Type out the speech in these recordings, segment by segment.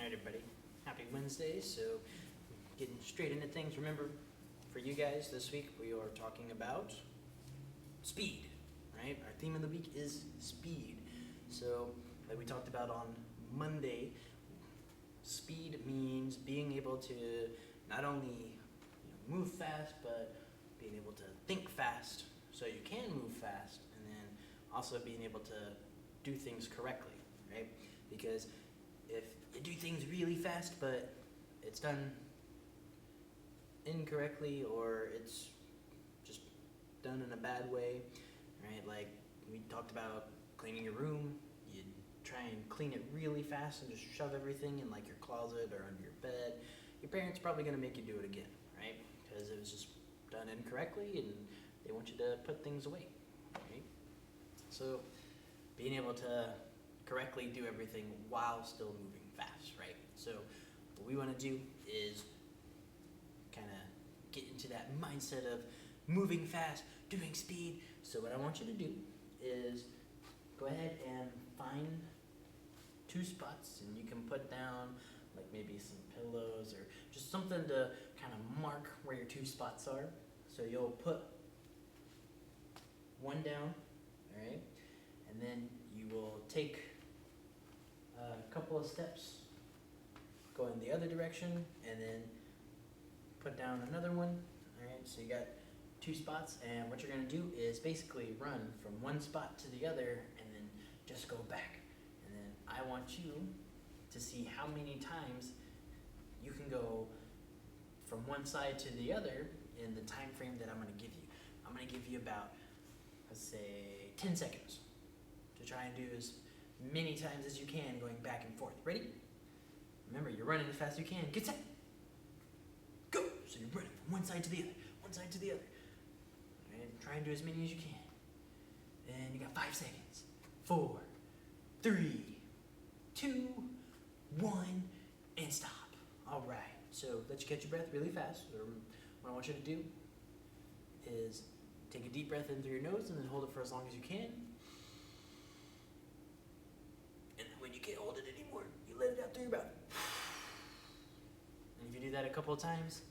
Alright everybody, happy Wednesday. So getting straight into things. Remember, for you guys this week we are talking about speed, right? Our theme of the week is speed. So like we talked about on Monday, speed means being able to not only move fast, but being able to think fast so you can move fast, and then also being able to do things correctly, right? Because if you do things really fast but it's done incorrectly, or it's just done in a bad way, right? Like we talked about cleaning your room, you try and clean it really fast and just shove everything in like your closet or under your bed. Your parents are probably going to make you do it again, right? Because it was just done incorrectly and they want you to put things away, right? So being able to correctly do everything while still moving fast, right? So what we want to do is kind of get into that mindset of moving fast, doing speed. So what I want you to do is go ahead and find two spots, and you can put down like maybe some pillows or just something to kind of mark where your two spots are. So you'll put one down, all right, and then you will take a couple of steps, go in the other direction, and then put down another one. All right, so you got two spots, and what you're going to do is basically run from one spot to the other and then just go back. And then I want you to see how many times you can go from one side to the other in the time frame that I'm going to give you. I'm going to give you about, let's say, 10 seconds to try and do as many times as you can going back and forth. Ready? Remember, you're running as fast as you can. Get set. Go! So you're running from one side to the other, one side to the other. And try and do as many as you can. And you got 5 seconds. 4, 3, 2, 1, and stop. All right. So let you catch your breath really fast. What I want you to do is take a deep breath in through your nose and then hold it for as long as you can. And when you can't hold it anymore, you let it out through your mouth. And if you do that a couple of times,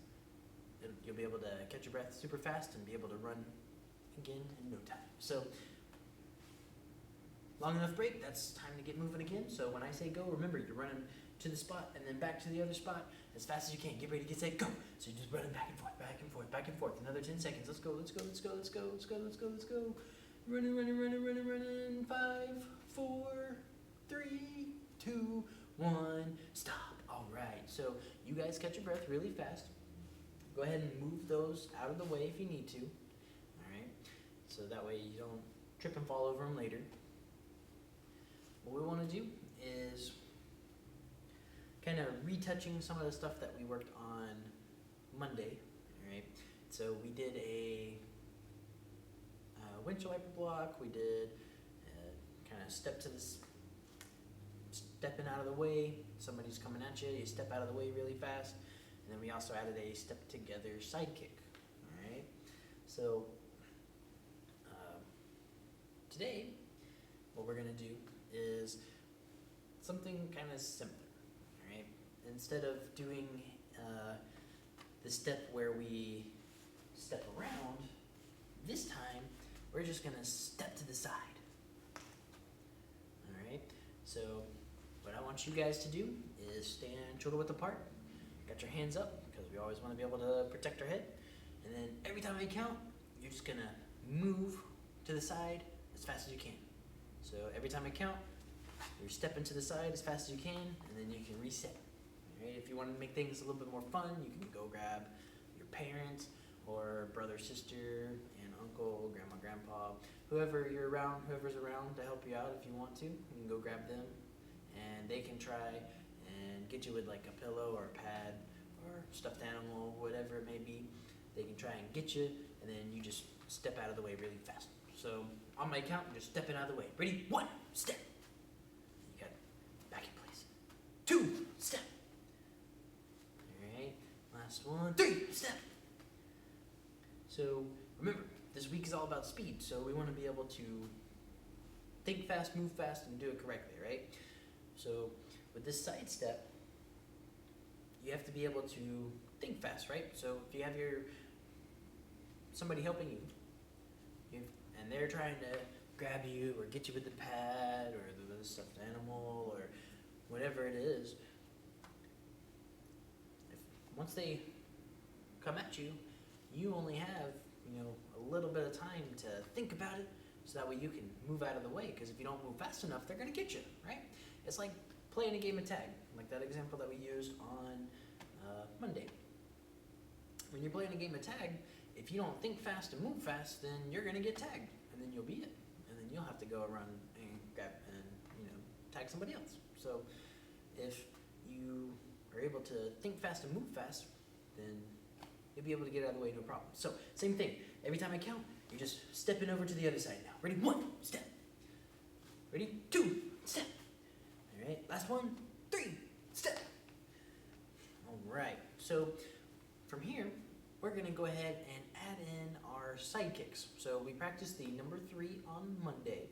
you'll be able to catch your breath super fast and be able to run again in no time. So, long enough break, that's time to get moving again. So when I say go, remember you're running to the spot and then back to the other spot as fast as you can. Get ready, get set, go. So you're just running back and forth, back and forth, back and forth. Another 10 seconds. Let's go, let's go, let's go, let's go, let's go, let's go, let's go. Running, running, running, running, running. 5, 4, 3, 2, 1, stop. All right, so you guys catch your breath really fast. Go ahead and move those out of the way if you need to. All right, so that way you don't trip and fall over them later. What we want to do is kind of retouching some of the stuff that we worked on Monday. All right, so we did a windshield wiper block. We did kind of stepping out of the way. Somebody's coming at you, you step out of the way really fast. And then we also added a step together sidekick. All right, so today what we're going to do is something kind of simpler. All right, instead of doing the step where we step around, this time we're just going to step to the side. All right, so what I want you guys to do is stand shoulder width apart. Got your hands up, because we always want to be able to protect our head. And then every time I count, you're just going to move to the side as fast as you can. So every time I count, you're stepping to the side as fast as you can, and then you can reset. All right? If you want to make things a little bit more fun, you can go grab your parents or brother, sister, aunt, uncle, grandma, grandpa, whoever's around to help you out if you want to. You can go grab them, and they can try and get you with like a pillow or a pad or stuffed animal, whatever it may be. They can try and get you, and then you just step out of the way really fast. So on my count, just stepping out of the way. Ready? 1, step. You got it. Back in place. 2, step. All right. Last one. 3, step. So remember, this week is all about speed. So we want to be able to think fast, move fast, and do it correctly, right? So with this side step, you have to be able to think fast, right? So if you have somebody helping you, and they're trying to grab you or get you with the pad or the stuffed animal or whatever it is, once they come at you, you only have, a little bit of time to think about it, so that way you can move out of the way, because if you don't move fast enough, they're going to get you, right? It's like playing a game of tag, like that example that we used on Monday. When you're playing a game of tag, if you don't think fast and move fast, then you're going to get tagged, and then you'll beat it, and then you'll have to go around and grab and tag somebody else. So if you are able to think fast and move fast, then you'll be able to get out of the way, no problem. So same thing, every time I count, you're just stepping over to the other side now. Ready? 1, step. Ready? 2, step. All right, last one, 3, step. All right, so from here, we're gonna go ahead and add in our side kicks. So we practiced the number 3 on Monday,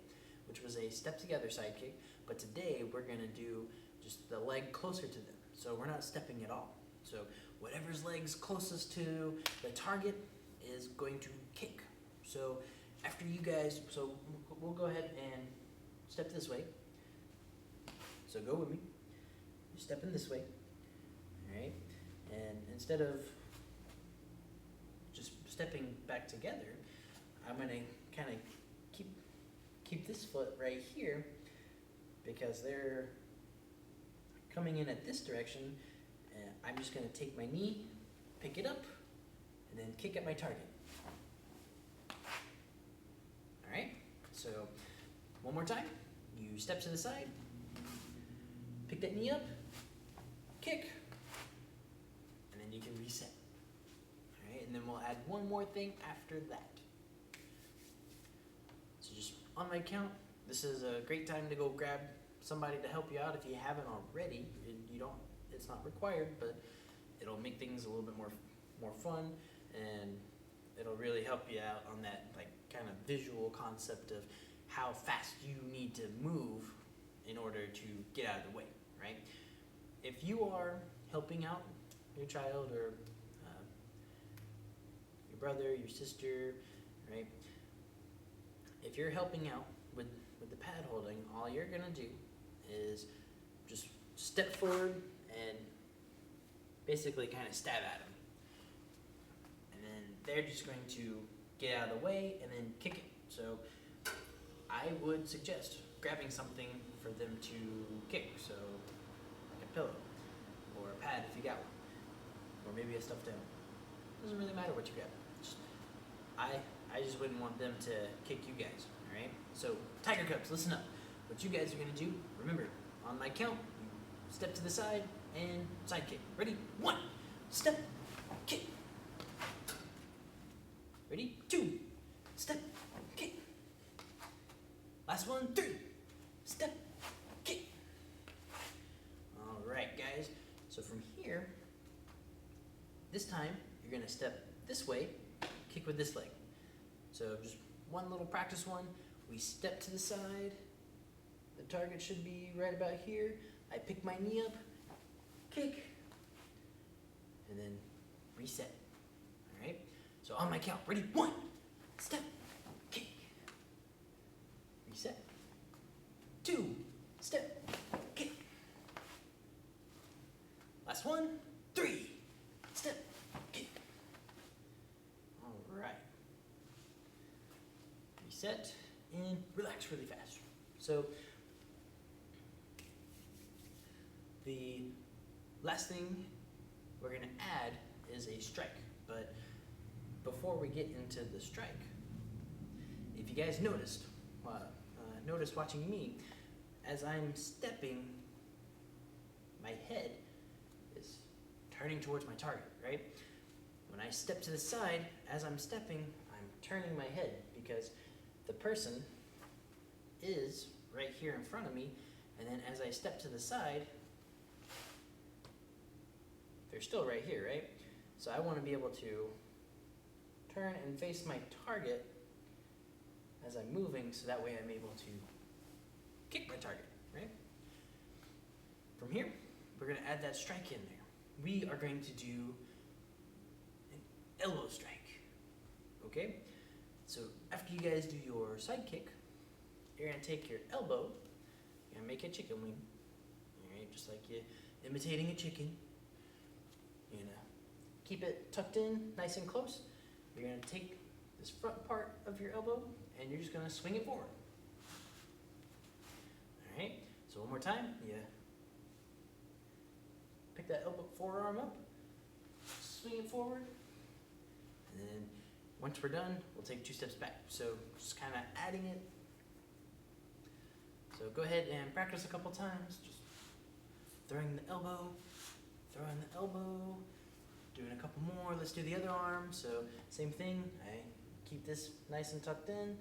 which was a step together side kick, but today we're gonna do just the leg closer to them. So we're not stepping at all. So whatever's leg's closest to the target is going to kick. So after you guys, so we'll go ahead and step this way. So go with me. You're stepping this way, all right? And instead of just stepping back together, I'm gonna kind of keep this foot right here, because they're coming in at this direction, and I'm just gonna take my knee, pick it up, and then kick at my target. All right, so one more time. You step to the side, pick that knee up, kick, and then you can reset. All right, and then we'll add one more thing after that. So just on my count, this is a great time to go grab somebody to help you out if you haven't already. It's not required, but it'll make things a little bit more fun, and it'll really help you out on that kind of visual concept of how fast you need to move in order to get out of the way, right? If you are helping out your child or your brother, your sister, right? If you're helping out with the pad holding, all you're gonna do is just step forward and basically kind of stab at them. And then they're just going to get out of the way and then kick it. So I would suggest grabbing something for them to kick. So like a pillow or a pad if you got one, or maybe a stuffed animal. Doesn't really matter what you grab. I just wouldn't want them to kick you guys, all right? So Tiger Cubs, listen up. What you guys are gonna do, remember, on my count, you step to the side and side kick. Ready? 1, step, kick. Ready? 2, step, kick. Last one, 3, step, kick. All right, guys. So from here, this time, you're gonna step this way, kick with this leg. So just one little practice one. We step to the side. The target should be right about here. I pick my knee up, kick, and then reset. All right? So on my count, ready? 1, step, kick, reset. 2, step, kick. Last one, 3, step, kick. All right. Reset and relax really fast. So the last thing we're gonna add is a strike. But before we get into the strike, if you guys noticed watching me, as I'm stepping, my head is turning towards my target, right? When I step to the side, as I'm stepping, I'm turning my head because the person is right here in front of me, and then as I step to the side, they're still right here, right? So I want to be able to turn and face my target as I'm moving, so that way I'm able to kick my target, right? From here, we're going to add that strike in there. we are going to do an elbow strike. Okay? So after you guys do your side kick, you're gonna take your elbow, you're gonna make a chicken wing. Alright, just like you imitating a chicken. You're gonna keep it tucked in, nice and close. You're gonna take this front part of your elbow and you're just gonna swing it forward. Alright, so one more time, you pick that elbow forearm up, swing it forward, and then once we're done, we'll take 2 steps back. So just kind of adding it. So go ahead and practice a couple times, just throwing the elbow, doing a couple more. Let's do the other arm. So same thing, I keep this nice and tucked in,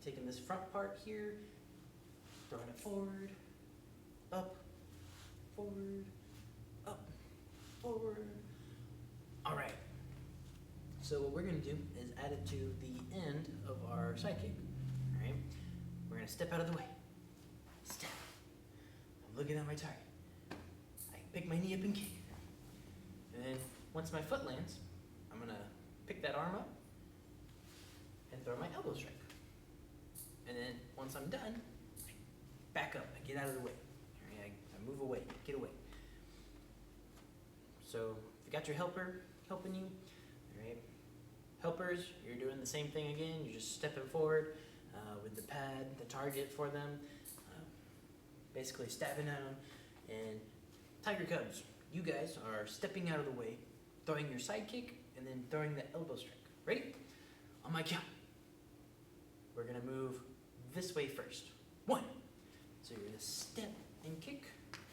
taking this front part here, throwing it forward, up, forward, up, forward. All right. So what we're gonna do is add it to the end of our side kick. All right. We're gonna step out of the way. Step. I'm looking at my target. I pick my knee up and kick. And then once my foot lands, I'm gonna pick that arm up and throw my elbow strike. And then once I'm done, I back up. I get out of the way. All right. I move away. Get away. So if you got your helper helping you, all right. Helpers, you're doing the same thing again. You're just stepping forward with the pad, the target for them, basically stabbing at them. And Tiger Cubs, you guys are stepping out of the way, throwing your side kick, and then throwing the elbow strike. Ready? On my count. We're gonna move this way first. 1. So you're gonna step and kick,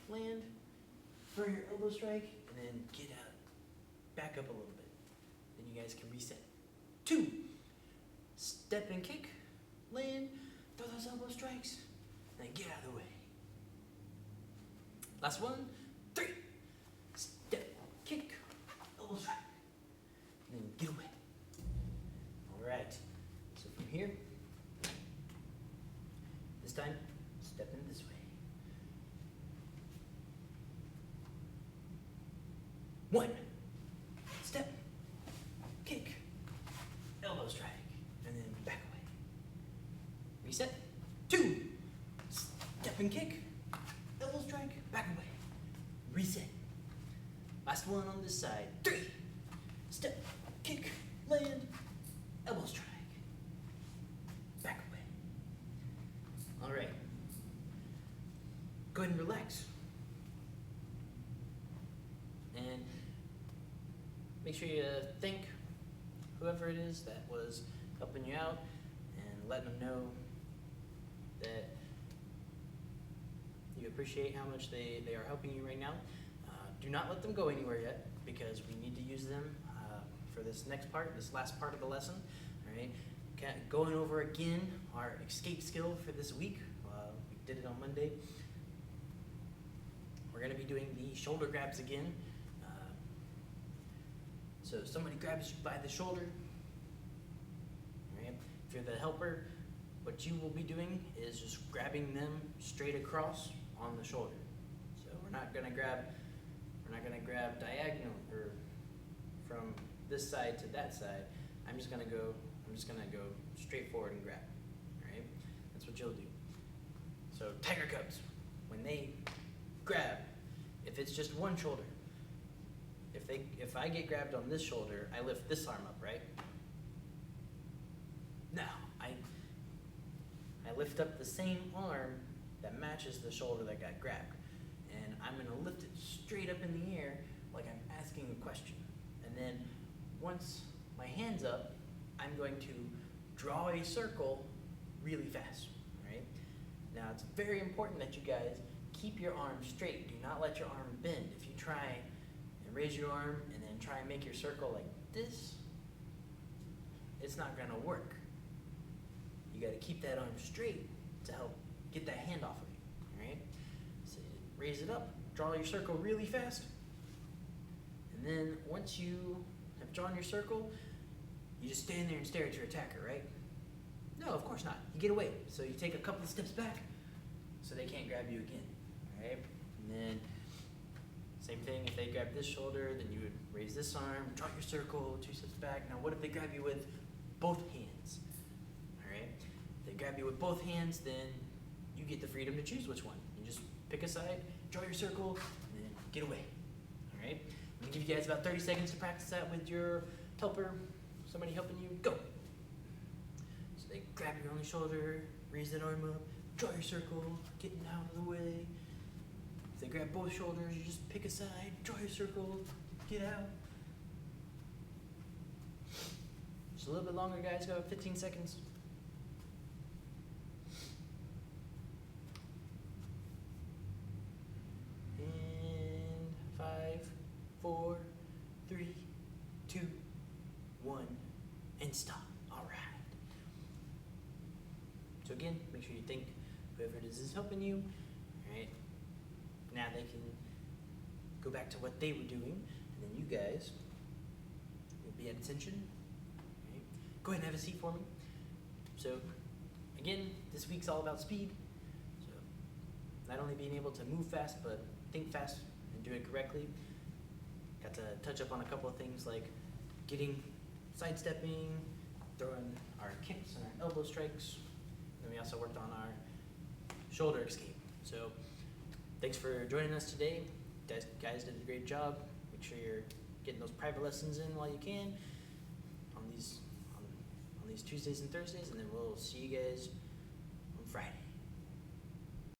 land, throw your elbow strike, and then get out, back up a little bit. Then you guys can reset. 2. Step and kick, land, throw those elbow strikes, and then get out of the way. Last one. 3. Step, kick, elbow strike, and then get away. All right. So from here, this time, step in this way. 1. Step, kick, elbow strike, and then back away. Reset. 2. Step and kick, elbow strike, back away. Reset. Last one on this side. 3. Step, kick, land, elbow strike, back away. All right. Go ahead and relax. And make sure you thank whoever it is that was helping you out and letting them know that you appreciate how much they are helping you right now. Do not let them go anywhere yet because we need to use them for this next part, this last part of the lesson. All right. Going over again our escape skill for this week. We did it on Monday. We're going to be doing the shoulder grabs again. So somebody grabs you by the shoulder. All right. If you're the helper, what you will be doing is just grabbing them straight across on the shoulder. So we're not gonna grab diagonal or from this side to that side. I'm just gonna go straight forward and grab. All right. That's what you'll do. So Tiger Cubs, when they grab, if it's just one shoulder. If I get grabbed on this shoulder, I lift this arm up, right? Now, I lift up the same arm that matches the shoulder that got grabbed. And I'm gonna lift it straight up in the air like I'm asking a question. And then once my hand's up, I'm going to draw a circle really fast, right? Now, it's very important that you guys keep your arm straight. Do not let your arm bend. If you try and raise your arm and then try and make your circle like this, it's not gonna work. You gotta keep that arm straight to help get that hand off of you, all right? So raise it up, draw your circle really fast, and then once you have drawn your circle, you just stand there and stare at your attacker, right? No, of course not. You get away. So you take a couple of steps back so they can't grab you again, all right? And then Same thing, if they grab this shoulder, then you would raise this arm, draw your circle, 2 steps back. Now what if they grab you with both hands? All right, if they grab you with both hands, then you get the freedom to choose which one. You just pick a side, draw your circle, and then get away. All right, I'm gonna give you guys about 30 seconds to practice that with your helper, somebody helping you. Go. So they grab your only shoulder, raise that arm up, draw your circle, getting out of the way. If they grab both shoulders, you just pick a side, draw your circle, get out. Just a little bit longer, guys. Go 15 seconds. And 5, 4, 3, 2, 1, and stop. All right. So again, make sure you thank whoever it is helping you. All right. Now they can go back to what they were doing, and then you guys will be at attention. All right. Go ahead and have a seat for me. So again, this week's all about speed. So not only being able to move fast, but think fast and do it correctly. Got to touch up on a couple of things like getting, sidestepping, throwing our kicks and our elbow strikes. Then we also worked on our shoulder escape. So thanks for joining us today. Guys did a great job. Make sure you're getting those private lessons in while you can on these Tuesdays and Thursdays, and then we'll see you guys on Friday.